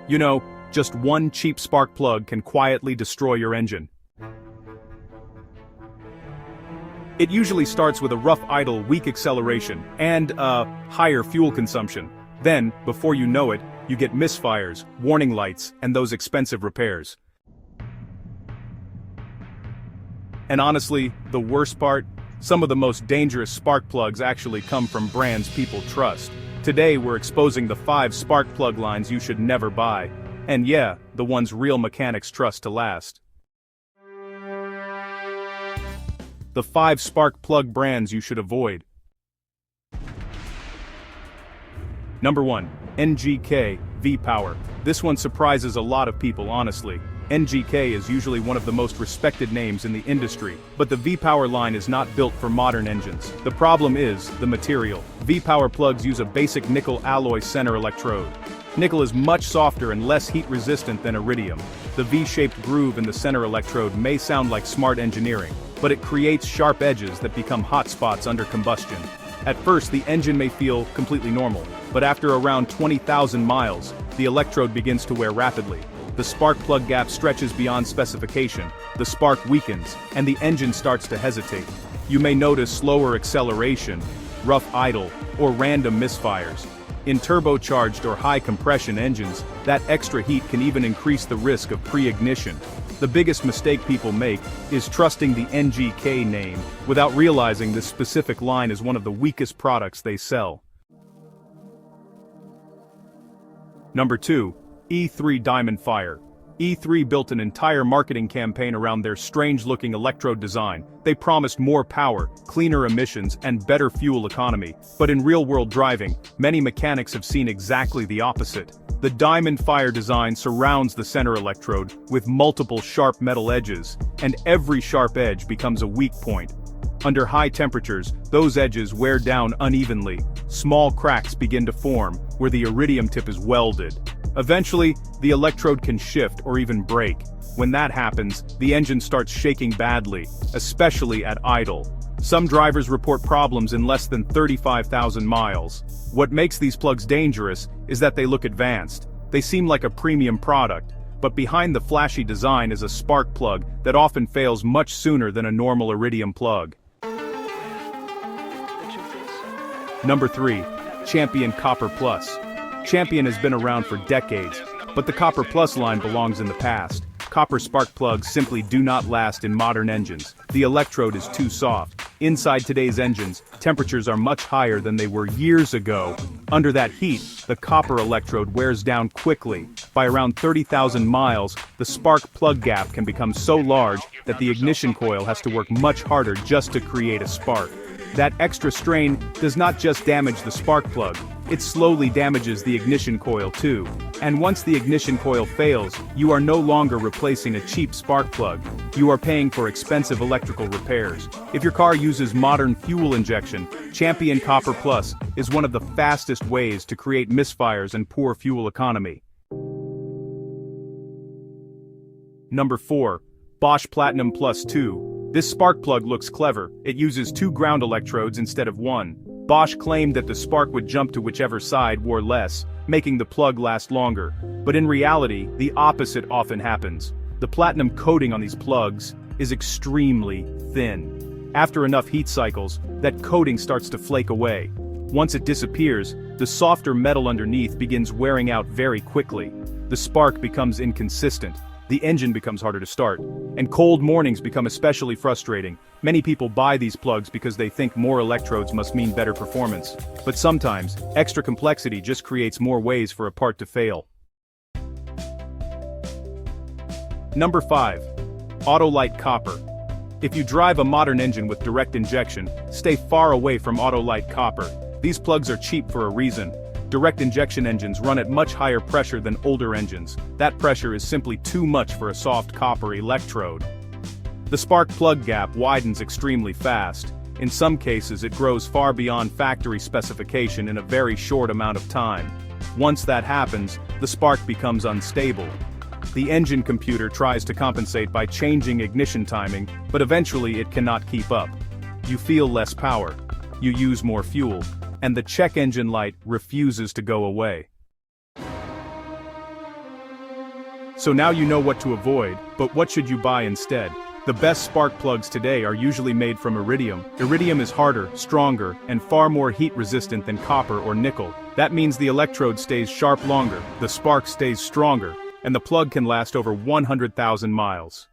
You know, just one cheap spark plug can quietly destroy your engine. It usually starts with a rough idle, weak acceleration, and higher fuel consumption. Then, before you know it, you get misfires, warning lights, and those expensive repairs. And honestly, the worst part? Some of the most dangerous spark plugs actually come from brands people trust. Today we're exposing the 5 spark plug lines you should never buy. And yeah, the ones real mechanics trust to last. The 5 spark plug brands you should avoid. Number 1. NGK V-Power. This one surprises a lot of people, honestly. NGK is usually one of the most respected names in the industry, but the V-Power line is not built for modern engines. The problem is the material. V-Power plugs use a basic nickel alloy center electrode. Nickel is much softer and less heat-resistant than iridium. The V-shaped groove in the center electrode may sound like smart engineering, but it creates sharp edges that become hot spots under combustion. At first, the engine may feel completely normal, but after around 20,000 miles, the electrode begins to wear rapidly. The spark plug gap stretches beyond specification, the spark weakens, and the engine starts to hesitate. You may notice slower acceleration, rough idle, or random misfires. In turbocharged or high compression engines, that extra heat can even increase the risk of pre-ignition. The biggest mistake people make is trusting the NGK name without realizing this specific line is one of the weakest products they sell. Number 2. E3 Diamond Fire. E3 built an entire marketing campaign around their strange-looking electrode design. They promised more power, cleaner emissions, and better fuel economy. But in real-world driving, many mechanics have seen exactly the opposite. The Diamond Fire design surrounds the center electrode with multiple sharp metal edges, and every sharp edge becomes a weak point. Under high temperatures, those edges wear down unevenly. Small cracks begin to form where the iridium tip is welded. Eventually, the electrode can shift or even break. When that happens, the engine starts shaking badly, especially at idle. Some drivers report problems in less than 35,000 miles. What makes these plugs dangerous is that they look advanced. They seem like a premium product, but behind the flashy design is a spark plug that often fails much sooner than a normal iridium plug. Number 3. Champion Copper Plus. Champion has been around for decades, but the Copper Plus line belongs in the past. Copper spark plugs simply do not last in modern engines. The electrode is too soft. Inside today's engines, temperatures are much higher than they were years ago. Under that heat, the copper electrode wears down quickly. By around 30,000 miles, the spark plug gap can become so large that the ignition coil has to work much harder just to create a spark. That extra strain does not just damage the spark plug, it slowly damages the ignition coil too. And once the ignition coil fails, you are no longer replacing a cheap spark plug. You are paying for expensive electrical repairs. If your car uses modern fuel injection, Champion Copper Plus is one of the fastest ways to create misfires and poor fuel economy. Number 4. Bosch Platinum Plus 2. This spark plug looks clever. It uses 2 ground electrodes instead of 1. Bosch claimed that the spark would jump to whichever side wore less, making the plug last longer. But in reality, the opposite often happens. The platinum coating on these plugs is extremely thin. After enough heat cycles, that coating starts to flake away. Once it disappears, the softer metal underneath begins wearing out very quickly. The spark becomes inconsistent. The engine becomes harder to start, and cold mornings become especially frustrating. Many people buy these plugs because they think more electrodes must mean better performance. But sometimes, extra complexity just creates more ways for a part to fail. Number 5. Autolite Copper. If you drive a modern engine with direct injection, stay far away from Autolite Copper. These plugs are cheap for a reason. Direct injection engines run at much higher pressure than older engines. That pressure is simply too much for a soft copper electrode. The spark plug gap widens extremely fast. In some cases, it grows far beyond factory specification in a very short amount of time. Once that happens, the spark becomes unstable. The engine computer tries to compensate by changing ignition timing, but eventually it cannot keep up. You feel less power. You use more fuel. And the check engine light refuses to go away. So now you know what to avoid, but what should you buy instead? The best spark plugs today are usually made from iridium. Iridium is harder, stronger, and far more heat-resistant than copper or nickel. That means the electrode stays sharp longer, the spark stays stronger, and the plug can last over 100,000 miles.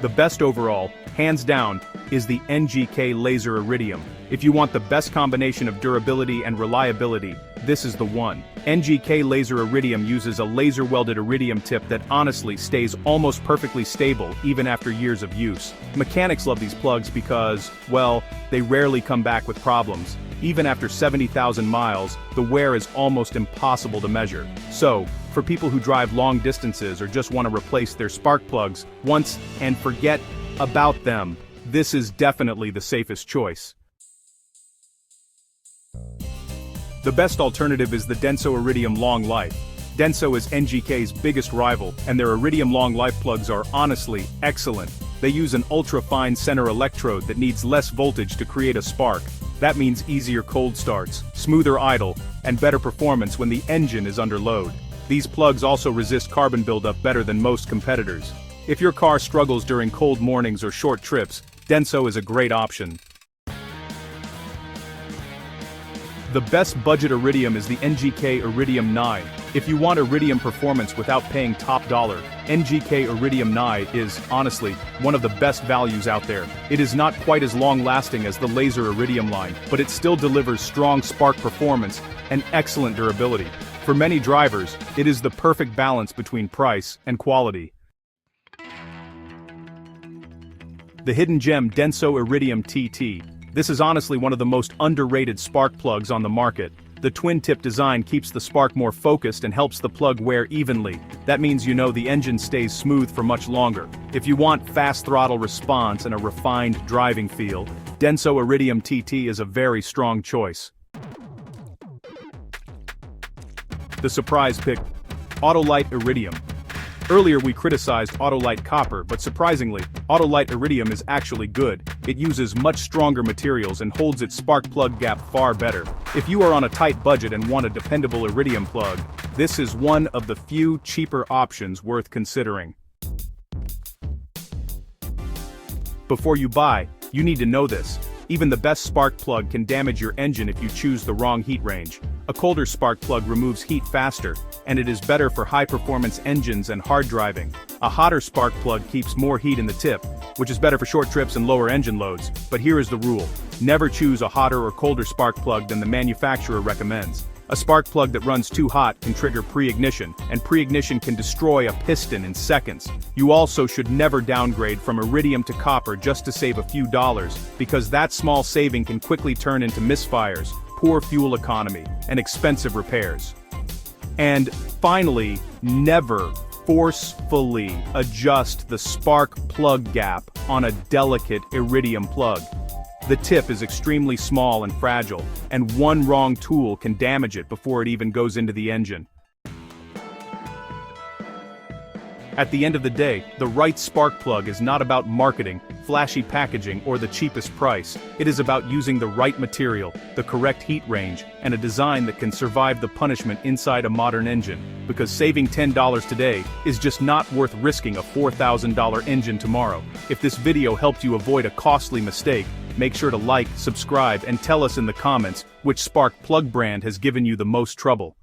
The best overall, hands down, is the NGK Laser Iridium. If you want the best combination of durability and reliability, this is the one. NGK Laser Iridium uses a laser-welded iridium tip that honestly stays almost perfectly stable even after years of use. Mechanics love these plugs because, well, they rarely come back with problems. Even after 70,000 miles, the wear is almost impossible to measure. So, for people who drive long distances or just want to replace their spark plugs once and forget about them, this is definitely the safest choice. The best alternative is the Denso Iridium Long Life. Denso is NGK's biggest rival, and their Iridium Long Life plugs are honestly excellent. They use an ultra-fine center electrode that needs less voltage to create a spark. That means easier cold starts, smoother idle, and better performance when the engine is under load. These plugs also resist carbon buildup better than most competitors. If your car struggles during cold mornings or short trips, Denso is a great option. The best budget iridium is the NGK Iridium IX. If you want iridium performance without paying top dollar, NGK Iridium IX is, honestly, one of the best values out there. It is not quite as long-lasting as the Laser Iridium line, but it still delivers strong spark performance and excellent durability. For many drivers, it is the perfect balance between price and quality. The hidden gem Denso Iridium TT. This is honestly one of the most underrated spark plugs on the market. The twin-tip design keeps the spark more focused and helps the plug wear evenly. That means the engine stays smooth for much longer. If you want fast throttle response and a refined driving feel, Denso Iridium TT is a very strong choice. The surprise pick, Autolite Iridium. Earlier we criticized Autolite copper, but surprisingly, Autolite Iridium is actually good. It uses much stronger materials and holds its spark plug gap far better. If you are on a tight budget and want a dependable iridium plug, this is one of the few cheaper options worth considering. Before you buy, you need to know this. Even the best spark plug can damage your engine if you choose the wrong heat range. A colder spark plug removes heat faster, and it is better for high-performance engines and hard driving. A hotter spark plug keeps more heat in the tip, which is better for short trips and lower engine loads. But here is the rule. Never choose a hotter or colder spark plug than the manufacturer recommends. A spark plug that runs too hot can trigger pre-ignition, and pre-ignition can destroy a piston in seconds. You also should never downgrade from iridium to copper just to save a few dollars, because that small saving can quickly turn into misfires, poor fuel economy, and expensive repairs. And finally, never forcefully adjust the spark plug gap on a delicate iridium plug. The tip is extremely small and fragile, and one wrong tool can damage it before it even goes into the engine. At the end of the day, the right spark plug is not about marketing, flashy packaging, or the cheapest price. It is about using the right material, the correct heat range, and a design that can survive the punishment inside a modern engine, because saving $10 today is just not worth risking a $4,000 engine tomorrow. If this video helped you avoid a costly mistake, make sure to like, subscribe, and tell us in the comments which spark plug brand has given you the most trouble.